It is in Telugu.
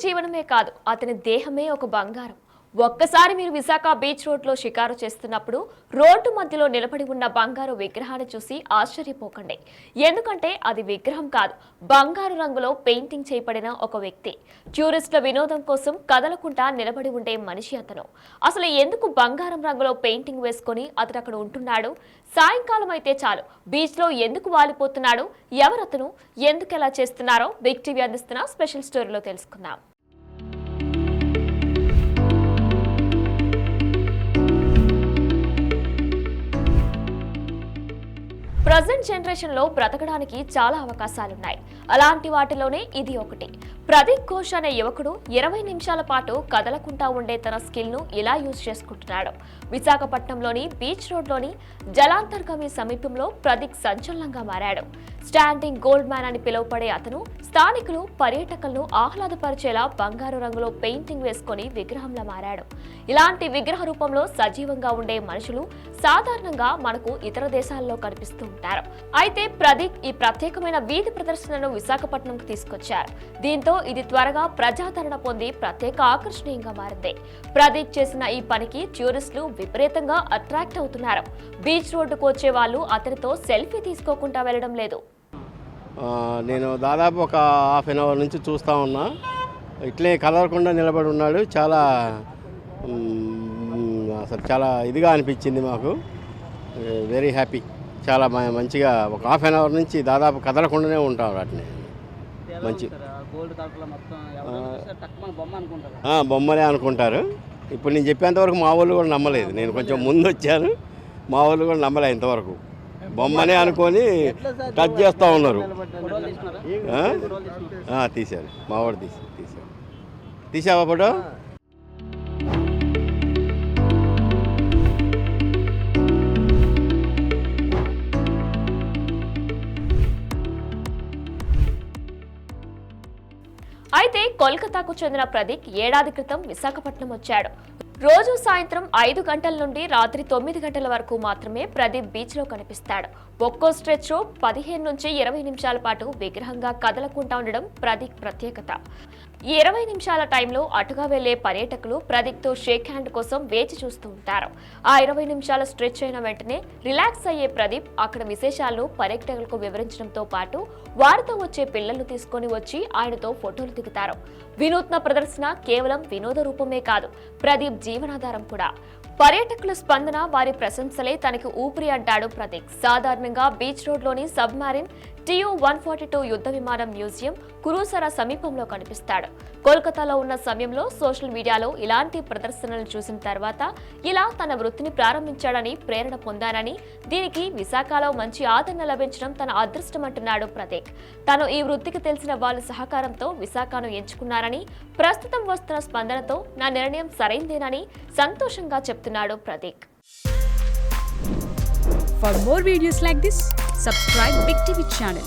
జీవనమే కాదు, అతని దేహమే ఒక బంగారం. ఒక్కసారి మీరు విశాఖ బీచ్ రోడ్లో షికారు చేస్తున్నప్పుడు రోడ్డు మధ్యలో నిలబడి ఉన్న బంగారు విగ్రహాన్ని చూసి ఆశ్చర్యపోకండి. ఎందుకంటే అది విగ్రహం కాదు, బంగారు రంగులో పెయింటింగ్ చేయబడిన ఒక వ్యక్తి. టూరిస్టుల వినోదం కోసం కదలకుండా నిలబడి ఉండే మనిషి అతను. అసలు ఎందుకు బంగారం రంగులో పెయింటింగ్ వేసుకొని అతను అక్కడ ఉంటున్నాడు? సాయంకాలం అయితే చాలు బీచ్లో ఎందుకు వాలిపోతున్నాడు? ఎవరతను? ఎందుకు ఎలా చేస్తున్నారో బిగ్ టీవీ అందిస్తున్న స్పెషల్ స్టోరీలో తెలుసుకుందాం. ప్రజెంట్ జనరేషన్ లో బ్రతకడానికి చాలా అవకాశాలున్నాయి. అలాంటి వాటిలోనే ఇది ఒకటి. ప్రదీప్ ఘోష్ అనే యువకుడు 20 నిమిషాల పాటు కదలకుండా ఉండే తన స్కిల్ ను ఇలా యూజ్ చేసుకుంటున్నాడు. విశాఖపట్నంలోని బీచ్ రోడ్లోని జలాంతర్గామి సమీపంలో ప్రదీప్ సంచలనంగా మారాడు. స్టాండింగ్ గోల్డ్ మ్యాన్ అని పిలువబడే అతను స్థానికులు, పర్యాటకులను ఆహ్లాదపరిచేలా బంగారు రంగులో పెయింటింగ్ వేసుకొని విగ్రహంలా మారాడు. ఇలాంటి విగ్రహ రూపంలో సజీవంగా ఉండే మనుషులు సాధారణంగా మనకు ఇతర దేశాల్లో కనిపిస్తూ ఉంటారు. అయితే ప్రదీప్ ఈ ప్రత్యేకమైన వీధి ప్రదర్శనను విశాఖపట్నంకు తీసుకొచ్చారు. దీంతో ఇది త్వరగా ప్రజాదరణ పొంది ప్రత్యేక ఆకర్షణీయంగా మారింది. ప్రదీప్ చేసిన ఈ పనికి టూరిస్టులు విపరీతంగా అట్రాక్ట్ అవుతున్నారు. బీచ్ రోడ్డుకు వచ్చే వాళ్ళు అతనితో సెల్ఫీ తీసుకోకుండా వెళ్లడం లేదు. నేను దాదాపు ఒక హాఫ్ అన్ అవర్ నుంచి చూస్తూ ఉన్నా. ఇట్లే కదలకుండా నిలబడి ఉన్నాడు. అసలు చాలా ఇదిగా అనిపించింది మాకు. Very happy. చాలా మంచిగా ఒక హాఫ్ అన్ అవర్ నుంచి దాదాపు కదలకుండానే ఉంటాం. వాటిని మంచి బొమ్మలే అనుకుంటారు. ఇప్పుడు నేను చెప్పేంతవరకు మా వాళ్ళు కూడా నమ్మలేదు. నేను కొంచెం ముందు వచ్చాను, మా వాళ్ళు కూడా నమ్మలే ఇంతవరకు. బొమ్మనే అనుకొని టచ్ చేస్తూ ఉన్నారు. తీశారు, మా వాడు తీసావా ఫోటో? అయితే కోల్కతాకు చెందిన ప్రదీప్ ఏడాది క్రితం విశాఖపట్నం వచ్చాడు. రోజు సాయంత్రం 5 గంటల నుండి రాత్రి 9 గంటల వరకు మాత్రమే ప్రదీప్ బీచ్ లో కనిపిస్తాడు. ఒక్కో స్ట్రెచ్ 15 నుంచి 20 నిమిషాల పాటు విగ్రహంగా కదలకుండా ఉండడం ప్రదీప్ ప్రత్యేకత. ఈ 20 నిమిషాల టైంలో అటుగా వెళ్లే పర్యాటకులు ప్రదీప్ తో షేక్ హ్యాండ్ కోసం వేచి చూస్తూ ఉంటారు. ఆ 20 నిమిషాల స్ట్రెచ్ అయిన వెంటనే రిలాక్స్ అయ్యే ప్రదీప్ అక్కడ విశేషాలను పర్యాటకులకు వివరించడంతో పాటు వారితో వచ్చే పిల్లలను తీసుకొని వచ్చి ఆయనతో ఫోటోలు దిగుతారు. వినూత్న ప్రదర్శన కేవలం వినోద రూపమే కాదు, ప్రదీప్ జీవనాధారం కూడా. పర్యాటకుల స్పందన, వారి ప్రశంసలే తనకి ఊపిరి అంటాడు ప్రదీప్. సాధారణంగా బీచ్ రోడ్లోని సబ్మారిన్ TU-142 యుద్ధ విమానం మ్యూజియం కురూసరా సమీపంలో కనిపిస్తాడు. కోల్కతాలో ఉన్న సమయంలో సోషల్ మీడియాలో ఇలాంటి ప్రదర్శనలు చూసిన తర్వాత ఇలా తన వృత్తిని ప్రారంభించాడని, ప్రేరణ పొందానని, దీనికి విశాఖలో మంచి ఆదరణ లభించడం తన అదృష్టం అంటున్నాడు ప్రదీప్. తను ఈ వృత్తికి తెలిసిన వాళ్ళ సహకారంతో విశాఖను ఎంచుకున్నారని, ప్రస్తుతం వస్తున్న స్పందనతో నా నిర్ణయం సరైందేనని సంతోషంగా చెప్తున్నాడు Pradeep. For more videos like this, subscribe Big TV channel.